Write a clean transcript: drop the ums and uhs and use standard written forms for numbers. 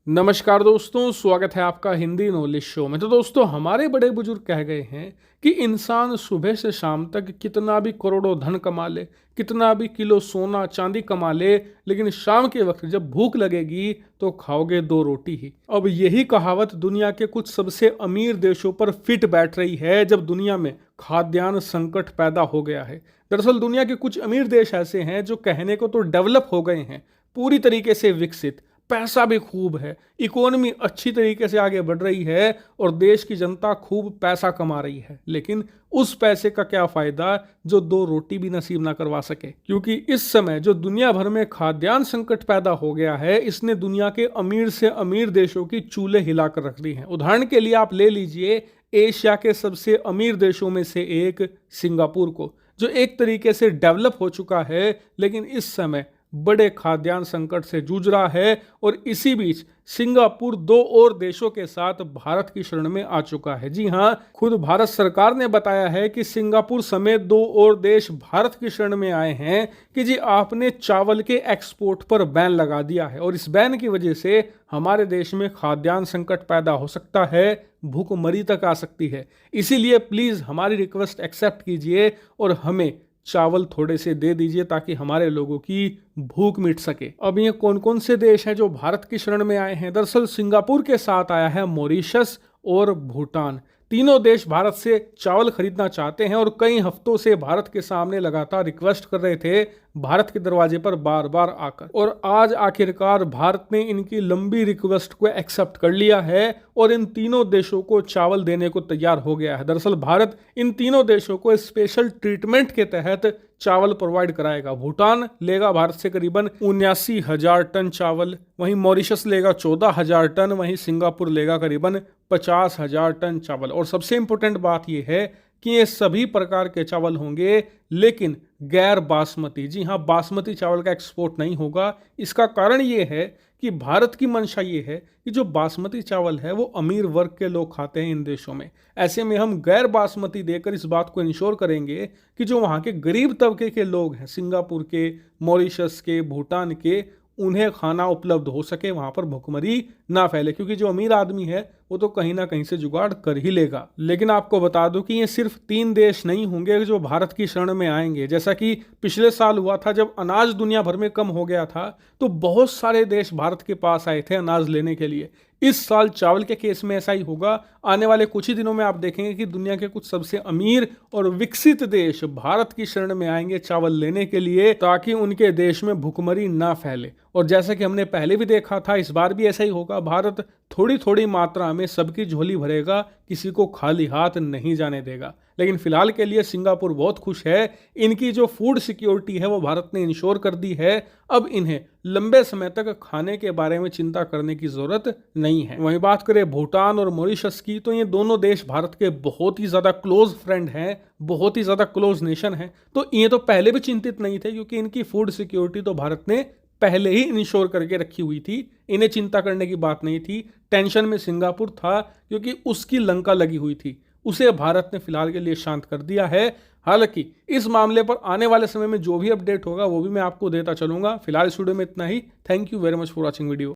नमस्कार दोस्तों, स्वागत है आपका हिंदी नॉलेज शो में। तो दोस्तों, हमारे बड़े बुजुर्ग कह गए हैं कि इंसान सुबह से शाम तक कितना भी करोड़ों धन कमा ले, कितना भी किलो सोना चांदी कमा ले, लेकिन शाम के वक्त जब भूख लगेगी तो खाओगे दो रोटी ही। अब यही कहावत दुनिया के कुछ सबसे अमीर देशों पर फिट बैठ रही है जब दुनिया में खाद्यान्न संकट पैदा हो गया है। दरअसल दुनिया के कुछ अमीर देश ऐसे हैं जो कहने को तो डेवलप हो गए हैं, पूरी तरीके से विकसित, पैसा भी खूब है, इकोनॉमी अच्छी तरीके से आगे बढ़ रही है और देश की जनता खूब पैसा कमा रही है, लेकिन उस पैसे का क्या फायदा जो दो रोटी भी नसीब ना करवा सके। क्योंकि इस समय जो दुनिया भर में खाद्यान्न संकट पैदा हो गया है, इसने दुनिया के अमीर से अमीर देशों की चूल्हे हिलाकर रख दी हैं। उदाहरण के लिए आप ले लीजिए एशिया के सबसे अमीर देशों में से एक सिंगापुर को, जो एक तरीके से डेवलप हो चुका है, लेकिन इस समय बड़े खाद्यान्न संकट से जूझ रहा है। और इसी बीच सिंगापुर दो और देशों के साथ भारत की शरण में आ चुका है। जी हां, खुद भारत सरकार ने बताया है कि सिंगापुर समेत दो और देश भारत की शरण में आए हैं कि जी आपने चावल के एक्सपोर्ट पर बैन लगा दिया है और इस बैन की वजह से हमारे देश में खाद्यान्न संकट पैदा हो सकता है, भूखमरी तक आ सकती है। इसीलिए प्लीज हमारी रिक्वेस्ट एक्सेप्ट कीजिए और हमें चावल थोड़े से दे दीजिए ताकि हमारे लोगों की भूख मिट सके। अब ये कौन कौन से देश हैं जो भारत की शरण में आए हैं? दरअसल सिंगापुर के साथ आया है मॉरिशस और भूटान। तीनों देश भारत से चावल खरीदना चाहते हैं और कई हफ्तों से भारत के सामने लगातार रिक्वेस्ट कर रहे थे, भारत के दरवाजे पर बार बार आकर। और आज आखिरकार भारत ने इनकी लंबी रिक्वेस्ट को एक्सेप्ट कर लिया है और इन तीनों देशों को चावल देने को तैयार हो गया है। दरअसल भारत इन तीनों देशों को स्पेशल ट्रीटमेंट के तहत चावल प्रोवाइड कराएगा। भूटान लेगा भारत से करीबन 79,000 टन चावल, वहीं मॉरिशस लेगा 14,000 टन, वहीं सिंगापुर लेगा करीबन 50,000 टन चावल। और सबसे इंपॉर्टेंट बात यह है कि ये सभी प्रकार के चावल होंगे, लेकिन गैर बासमती। जी हाँ, बासमती चावल का एक्सपोर्ट नहीं होगा। इसका कारण ये है कि भारत की मंशा ये है कि जो बासमती चावल है वो अमीर वर्ग के लोग खाते हैं इन देशों में। ऐसे में हम गैर बासमती देकर इस बात को इंश्योर करेंगे कि जो वहाँ के गरीब तबके के लोग हैं, सिंगापुर के, मॉरिशस के, भूटान के, उन्हें खाना उपलब्ध हो सके, वहाँ पर भुखमरी ना फैले। क्योंकि जो अमीर आदमी है वो तो कहीं ना कहीं से जुगाड़ कर ही लेगा। लेकिन आपको बता दूं कि ये सिर्फ 3 देश नहीं होंगे जो भारत की शरण में आएंगे। जैसा कि पिछले साल हुआ था जब अनाज दुनिया भर में कम हो गया था, तो बहुत सारे देश भारत के पास आए थे अनाज लेने के लिए। इस साल चावल के केस में ऐसा ही होगा। आने वाले कुछ ही दिनों में आप देखेंगे कि दुनिया के कुछ सबसे अमीर और विकसित देश भारत की शरण में आएंगे चावल लेने के लिए, ताकि उनके देश में भुखमरी ना फैले। और जैसा कि हमने पहले भी देखा था, इस बार भी ऐसा ही होगा। भारत थोड़ी थोड़ी मात्रा में सबकी झोली भरेगा, किसी को खाली हाथ नहीं जाने देगा। लेकिन फिलहाल के लिए सिंगापुर बहुत खुश है। इनकी जो फूड सिक्योरिटी है वो भारत ने इंश्योर कर दी है। अब इन्हें लंबे समय तक खाने के बारे में चिंता करने की जरूरत नहीं है। वहीं बात करें भूटान और मॉरिशस की, तो ये दोनों देश भारत के बहुत ही ज्यादा क्लोज फ्रेंड हैं, बहुत ही ज्यादा क्लोज नेशन है। तो ये तो पहले भी चिंतित नहीं थे, क्योंकि इनकी फूड सिक्योरिटी तो भारत ने पहले ही इंश्योर करके रखी हुई थी। इन्हें चिंता करने की बात नहीं थी। टेंशन में सिंगापुर था क्योंकि उसकी लंका लगी हुई थी, उसे भारत ने फिलहाल के लिए शांत कर दिया है। हालांकि इस मामले पर आने वाले समय में जो भी अपडेट होगा वो भी मैं आपको देता चलूंगा। फिलहाल इस वीडियो में इतना ही। Thank you very much for watching video.